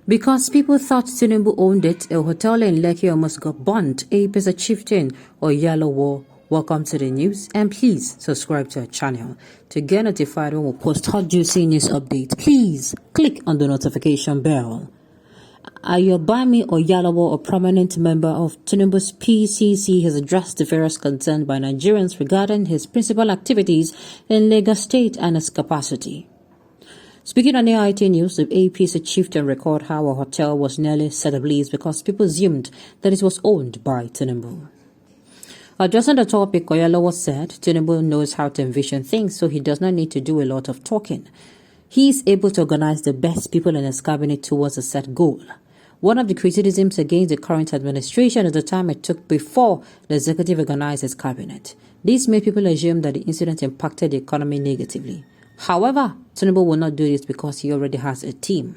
Because people thought Tinubu owned it, a hotel in Lekki almost got burnt. Ape is a chieftain or yellow war. Welcome to the news, and please subscribe to our channel to get notified when we post hot juicy news updates. Please click on the notification bell. Ayobami Oyalawo, a prominent member of Tinubu's PCC, has addressed the various concerns by Nigerians regarding his principal activities in Lagos State and his capacity. Speaking on AIT News, the APC chieftain recorded how a hotel was nearly set ablaze because people assumed that it was owned by Tinubu. Addressing the topic, Oyalawo said Tinubu knows how to envision things, so he does not need to do a lot of talking. He is able to organize the best people in his cabinet towards a set goal. One of the criticisms against the current administration is the time it took before the executive organized its cabinet. This made people assume that the incident impacted the economy negatively. However, Tinubu will not do this because he already has a team.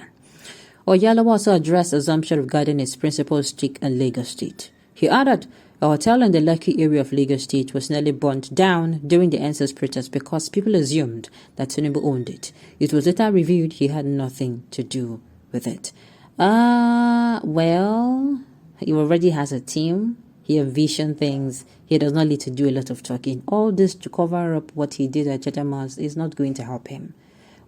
Oyalawo also addressed assumption regarding his principal stake in Lagos State. He added, a hotel in the Lekki area of Lagos State was nearly burnt down during the NSAS protest because people assumed that Tinubu owned it. It was later revealed he had nothing to do with it. Well, he already has a team. He envisioned things. He does not need to do a lot of talking. All this to cover up what he did at Chetamas is not going to help him.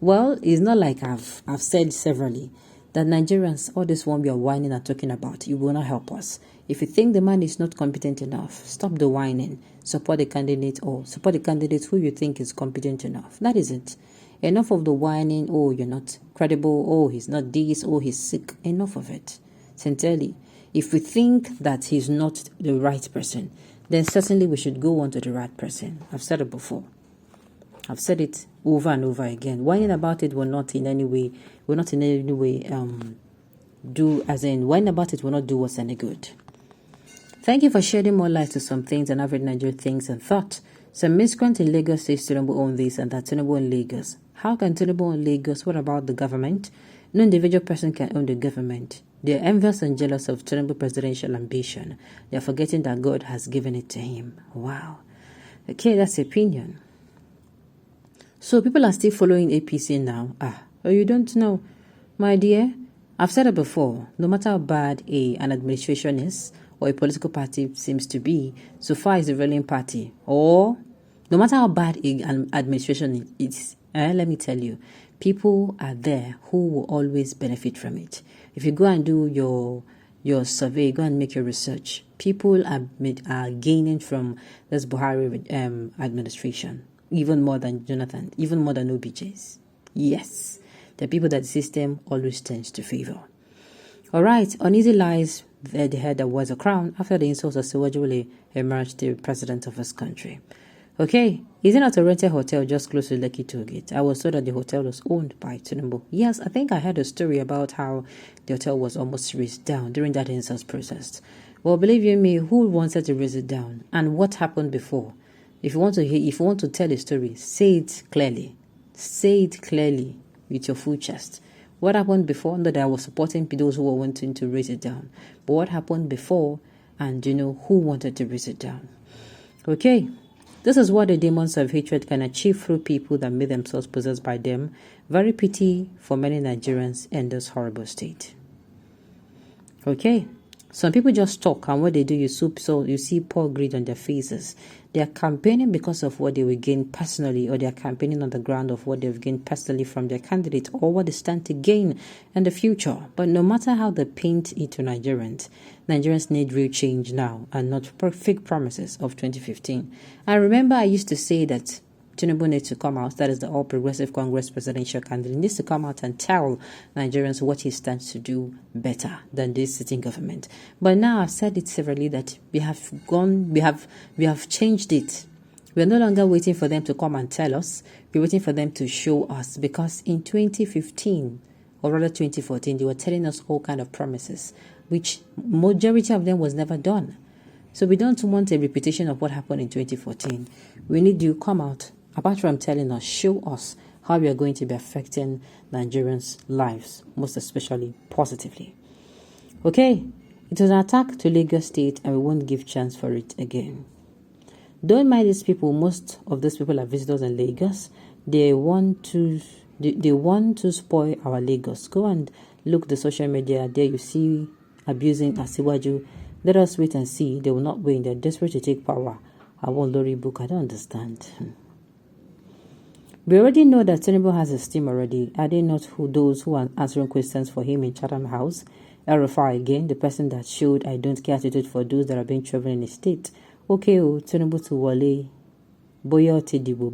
Well, it's not like I've said severally that Nigerians, all this one we are whining and talking about, it will not help us. If you think the man is not competent enough, stop the whining. Support the candidate or support the candidate who you think is competent enough. That is it. Enough of the whining, oh, you're not credible, oh, he's not this, oh, he's sick. Enough of it. Sincerely. If we think that he's not the right person, then certainly we should go on to the right person. I've said it before. I've said it over and over again. Whining about it will not in any way whining about it will not do us any good. Thank you for shedding more light to some things and average Nigerian things and thought. Some miscreant in Lagos says Tinubu own this and that Tinubu own Lagos. How can Tinubu own Lagos? What about the government? No individual person can own the government. They are envious and jealous of Tinubu presidential ambition. They are forgetting that God has given it to him. Wow. Okay, that's opinion. So people are still following APC now. Oh, you don't know. My dear, I've said it before. No matter how bad an administration is or a political party seems to be, so far as the ruling party, or no matter how bad an administration is, let me tell you, people are there who will always benefit from it. If you go and do your survey, go and make your research, people are gaining from this Buhari administration, even more than Jonathan, even more than OBJ's. Yes, the people that the system always tends to favor. All right, uneasy lies the head that was a crown after the insults of Sewajule emerged the president of his country. Okay, is it not a rented hotel just close to Lekki Tollgate? I was told that the hotel was owned by Tinubu. Yes, I think I heard a story about how the hotel was almost razed down during that insults protest. Well, believe you me, who wanted to raise it down? And what happened before? If you want to tell a story, say it clearly. Say it clearly with your full chest. What happened before? Not that I was supporting those who were wanting to raise it down. But what happened before and, who wanted to raise it down? Okay. This is what the demons of hatred can achieve through people that made themselves possessed by them. Very pity for many Nigerians in this horrible state. Okay. Some people just talk, and what they do, you see poor greed on their faces. They are campaigning because of what they will gain personally, or they are campaigning on the ground of what they've gained personally from their candidate, or what they stand to gain in the future. But no matter how they paint it to Nigerians need real change now, and not fake promises of 2015. I remember I used to say that Tinubu needs to come out, that is the All Progressive Congress presidential candidate, needs to come out and tell Nigerians what he stands to do better than this sitting government. But now I've said it severally that we have changed it. We're no longer waiting for them to come and tell us. We're waiting for them to show us, because in 2015, or rather 2014, they were telling us all kind of promises, which majority of them was never done. So we don't want a repetition of what happened in 2014. We need you to come out. Apart from telling us, show us how we are going to be affecting Nigerians' lives, most especially positively. Okay, it was an attack to Lagos State and we won't give chance for it again. Don't mind these people. Most of these people are visitors in Lagos. They want to spoil our Lagos. Go and Look the social media, there you see abusing Asiwaju. Let us wait and see. They will not win. They're desperate to take power. I want Lori book. I don't understand. We already know that Tinubu has a team already. Are they not those who are answering questions for him in Chatham House? RFI again, the person that showed I don't care attitude for those that are being traveling in the state. Okay, Tinubu to Wale. Boya Tidibu.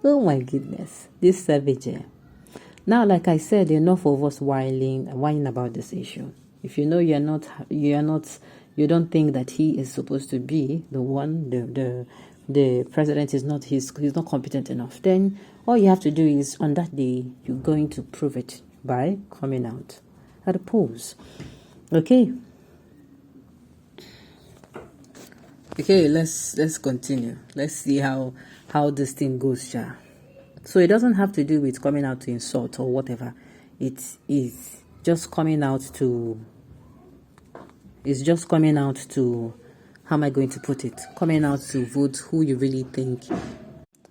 Oh my goodness. This savage. Now, like I said, enough of us whining about this issue. If you know you don't think that he is supposed to be the one, the president is not he's not competent enough, then all you have to do is on that day you're going to prove it by coming out at the polls. Okay, let's continue. Let's see how this thing goes, Sha. So it doesn't have to do with coming out to insult or whatever. It is just coming out to. It's just coming out to. How am I going to put it? Coming out to vote who you really think.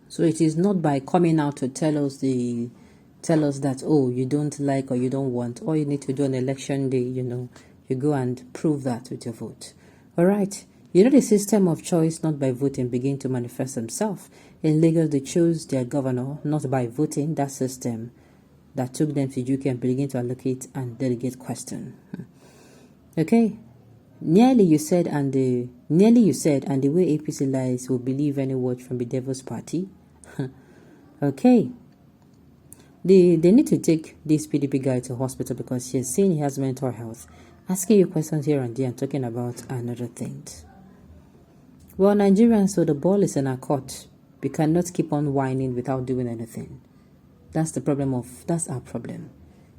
So it is not by coming out to tell us that, oh, you don't like or you don't want. All you need to do on election day, you go and prove that with your vote. All right. The system of choice not by voting begin to manifest themselves. In Lagos, they chose their governor not by voting. That system that took them to UK and begin to allocate and delegate question. Okay. Nearly you said, and the way APC lies will believe any word from the devil's party. Okay. They need to take this PDP guy to hospital because she has seen he has mental health. Asking you questions here and there and talking about another things. Well, Nigerians, so the ball is in our court. We cannot keep on whining without doing anything. That's our problem.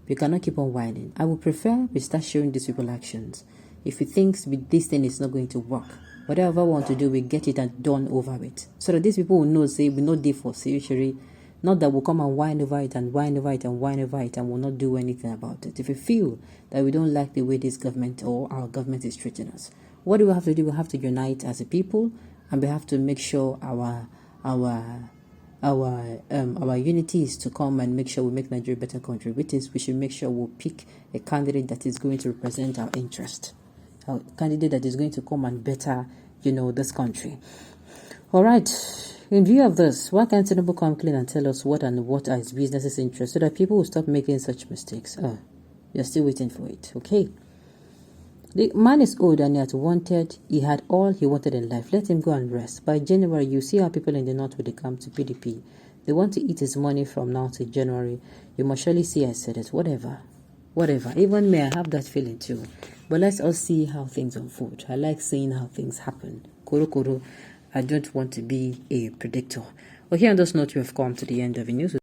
We cannot keep on whining. I would prefer we start showing these people actions. If we think this thing is not going to work, whatever we want to do, we get it and done over with. So that these people will know, say, we know day for surgery. Not that we'll come and whine over it and whine over it and whine over it and will not do anything about it. If we feel that we don't like the way this government or our government is treating us, what do we have to do? We have to unite as a people, and we have to make sure our unity is to come and make sure we make Nigeria a better country. Which is, we should make sure we'll pick a candidate that is going to represent our interest, a candidate that is going to come and better, this country. All right. In view of this, why can't Tinubu come clean and tell us what are his business's interests so that people will stop making such mistakes? You're still waiting for it, okay? The man is old and he had all he wanted in life. Let him go and rest. By January, you see how people in the north will come to PDP. They want to eat his money from now to January. You must surely see I said it. Whatever. Even me, I have that feeling too. But let's all see how things unfold. I like seeing how things happen. Koro. I don't want to be a predictor. Okay, on this note, we have come to the end of the news.